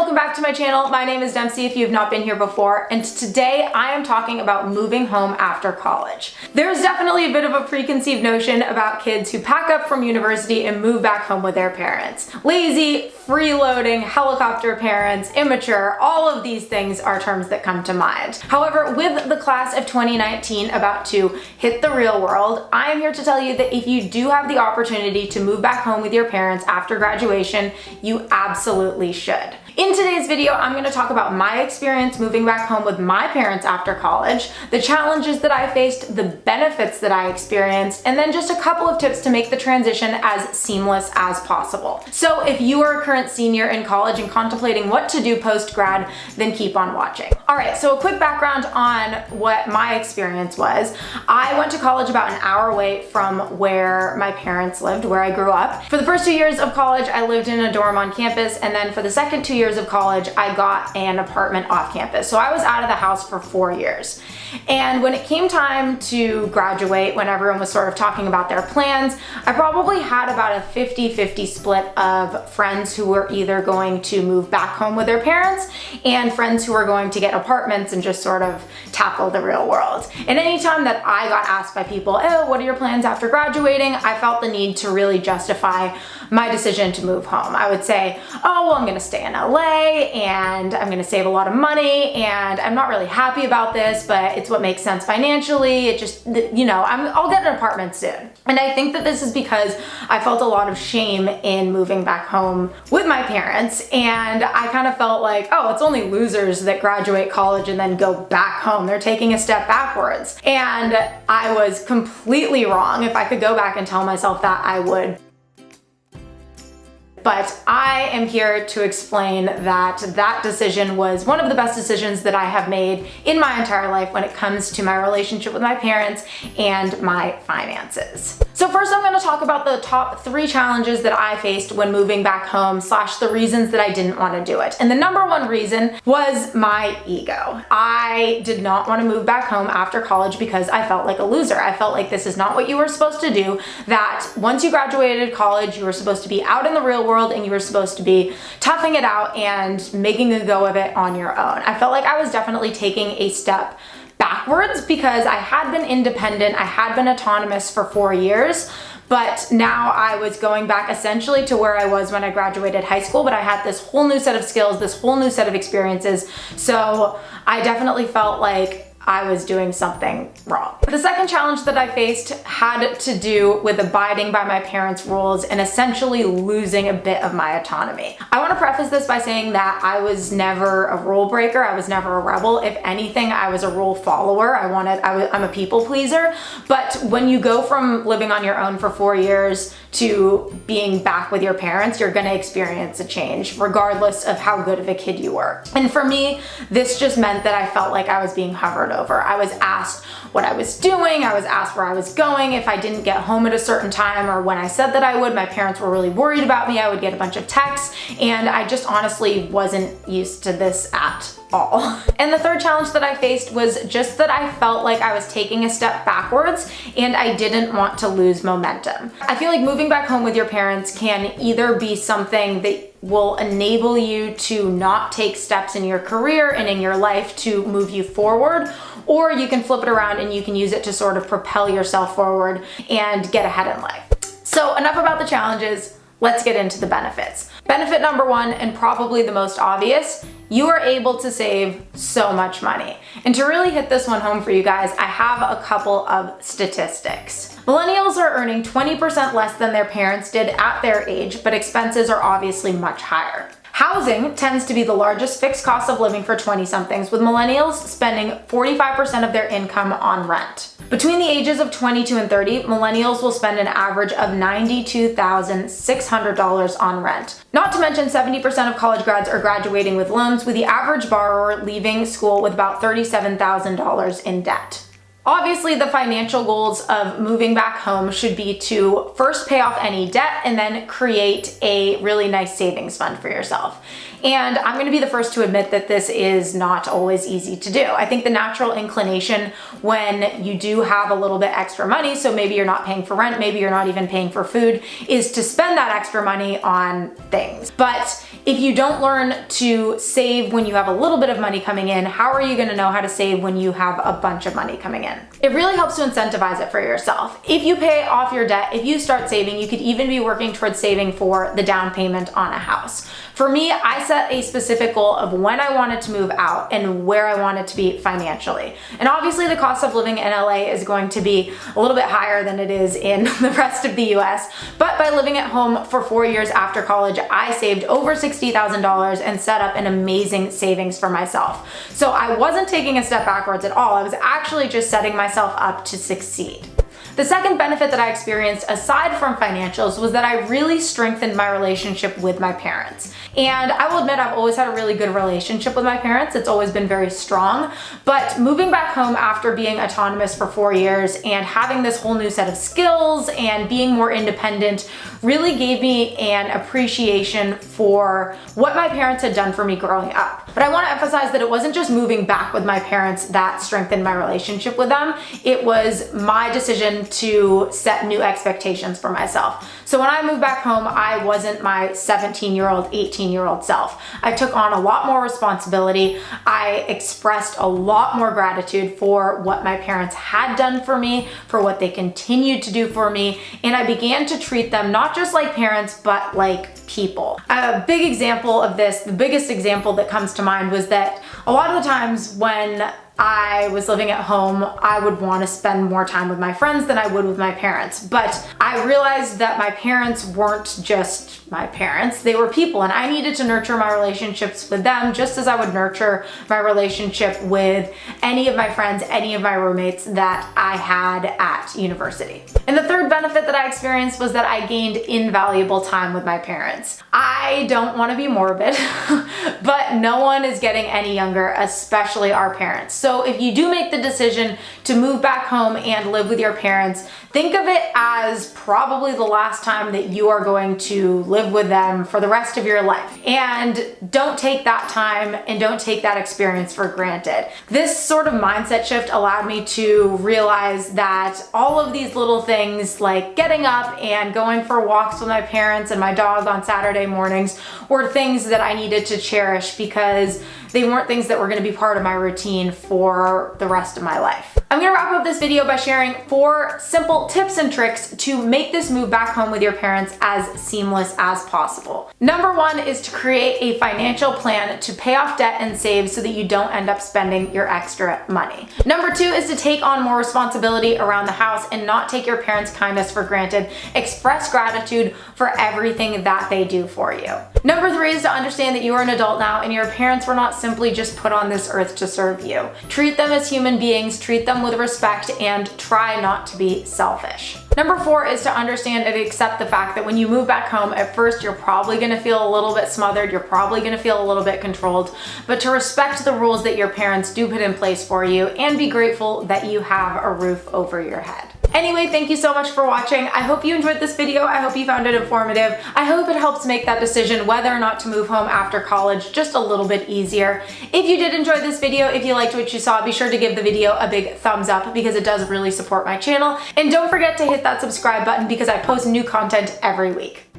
welcome back to my channel. My name is Dempsey if you have not been here before, and today I am talking about moving home after college. There's definitely a bit of a preconceived notion about kids who pack up from university and move back home with their parents. Lazy, freeloading, helicopter parents, immature, all of these things are terms that come to mind. However, with the class of 2019 about to hit the real world, I am here to tell you that if you do have the opportunity to move back home with your parents after graduation, you absolutely should. In today's video, I'm going to talk about my experience moving back home with my parents after college, the challenges that I faced, the benefits that I experienced, and then just a couple of tips to make the transition as seamless as possible. So if you are a current senior in college and contemplating what to do post-grad, then keep on watching. All right, so a quick background on what my experience was. I went to college about an hour away from where my parents lived, where I grew up. For the first 2 years of college, I lived in a dorm on campus, and then for the second 2 years of college, I got an apartment off campus. So I was out of the house for 4 years. And when it came time to graduate, when everyone was sort of talking about their plans, I probably had about a 50-50 split of friends who were either going to move back home with their parents and friends who were going to get apartments and just sort of tackle the real world. And anytime that I got asked by people, oh, what are your plans after graduating? I felt the need to really justify my decision to move home. I would say, oh, well, I'm gonna stay in LA and I'm gonna save a lot of money and I'm not really happy about this, but it's what makes sense financially. It just, you know, I'll get an apartment soon. And I think that this is because I felt a lot of shame in moving back home with my parents, and I kind of felt like, oh, it's only losers that graduate college and then go back home. They're taking a step backwards. And I was completely wrong. If I could go back and tell myself that, I would. But I am here to explain that that decision was one of the best decisions that I have made in my entire life when it comes to my relationship with my parents and my finances. So first I'm going to talk about the top 3 challenges that I faced when moving back home / the reasons that I didn't want to do it. And the number one reason was my ego. I did not want to move back home after college because I felt like a loser. I felt like this is not what you were supposed to do, that once you graduated college, you were supposed to be out in the real world and you were supposed to be toughing it out and making a go of it on your own. I felt like I was definitely taking a step backwards because I had been independent, I had been autonomous for 4 years, but now I was going back essentially to where I was when I graduated high school, but I had this whole new set of skills, this whole new set of experiences, so I definitely felt like I was doing something wrong. The second challenge that I faced had to do with abiding by my parents' rules and essentially losing a bit of my autonomy. I want to preface this by saying that I was never a rule breaker. I was never a rebel. If anything, I was a rule follower. I'm a people pleaser. But when you go from living on your own for 4 years to being back with your parents, you're going to experience a change regardless of how good of a kid you were. And for me, this just meant that I felt like I was being hovered over. I was asked what I was doing, I was asked where I was going. If I didn't get home at a certain time or when I said that I would, my parents were really worried about me. I would get a bunch of texts, and I just honestly wasn't used to this at all. And the third challenge that I faced was just that I felt like I was taking a step backwards and I didn't want to lose momentum. I feel like moving back home with your parents can either be something that will enable you to not take steps in your career and in your life to move you forward, or you can flip it around and you can use it to sort of propel yourself forward and get ahead in life. So enough about the challenges, let's get into the benefits. Benefit number 1, and probably the most obvious, you are able to save so much money. And to really hit this one home for you guys, I have a couple of statistics. Millennials are earning 20% less than their parents did at their age, but expenses are obviously much higher. Housing tends to be the largest fixed cost of living for 20-somethings, with millennials spending 45% of their income on rent. Between the ages of 22 and 30, millennials will spend an average of $92,600 on rent. Not to mention 70% of college grads are graduating with loans, with the average borrower leaving school with about $37,000 in debt. Obviously, the financial goals of moving back home should be to first pay off any debt and then create a really nice savings fund for yourself. And I'm gonna be the first to admit that this is not always easy to do. I think the natural inclination when you do have a little bit extra money, so maybe you're not paying for rent, maybe you're not even paying for food, is to spend that extra money on things. But if you don't learn to save when you have a little bit of money coming in, how are you gonna know how to save when you have a bunch of money coming in? It really helps to incentivize it for yourself. If you pay off your debt, if you start saving, you could even be working towards saving for the down payment on a house. For me, I set a specific goal of when I wanted to move out and where I wanted to be financially. And obviously the cost of living in LA is going to be a little bit higher than it is in the rest of the US. But by living at home for 4 years after college, I saved over $60,000 and set up an amazing savings for myself. So I wasn't taking a step backwards at all. I was actually just setting myself up to succeed. The second benefit that I experienced aside from financials was that I really strengthened my relationship with my parents. And I will admit I've always had a really good relationship with my parents. It's always been very strong. But moving back home after being autonomous for 4 years and having this whole new set of skills and being more independent really gave me an appreciation for what my parents had done for me growing up. But I want to emphasize that it wasn't just moving back with my parents that strengthened my relationship with them. It was my decision to set new expectations for myself. So when I moved back home, I wasn't my 17-year-old, 18-year-old self. I took on a lot more responsibility. I expressed a lot more gratitude for what my parents had done for me, for what they continued to do for me, and I began to treat them not just like parents, but like people. A big example of this, the biggest example that comes to mind was that a lot of the times when I was living at home, I would want to spend more time with my friends than I would with my parents. But I realized that my parents weren't just my parents, they were people, and I needed to nurture my relationships with them just as I would nurture my relationship with any of my friends, any of my roommates that I had at university. And the third benefit that I experienced was that I gained invaluable time with my parents. I don't want to be morbid, but no one is getting any younger, especially our parents. So if you do make the decision to move back home and live with your parents, think of it as probably the last time that you are going to live with them for the rest of your life. And don't take that time and don't take that experience for granted. This sort of mindset shift allowed me to realize that all of these little things like getting up and going for walks with my parents and my dog on Saturday mornings were things that I needed to cherish because they weren't things that were going to be part of my routine for the rest of my life. I'm going to wrap up this video by sharing 4 simple tips and tricks to make this move back home with your parents as seamless as possible. Number 1 is to create a financial plan to pay off debt and save so that you don't end up spending your extra money. Number 2 is to take on more responsibility around the house and not take your parents' kindness for granted. Express gratitude for everything that they do for you. Number 3 is to understand that you are an adult now and your parents were not simply just put on this earth to serve you. Treat them as human beings, treat them with respect, and try not to be selfish. Number 4 is to understand and accept the fact that when you move back home, at first you're probably going to feel a little bit smothered, you're probably going to feel a little bit controlled, but to respect the rules that your parents do put in place for you and be grateful that you have a roof over your head. Anyway, thank you so much for watching. I hope you enjoyed this video. I hope you found it informative. I hope it helps make that decision whether or not to move home after college just a little bit easier. If you did enjoy this video, if you liked what you saw, be sure to give the video a big thumbs up because it does really support my channel. And don't forget to hit that subscribe button because I post new content every week.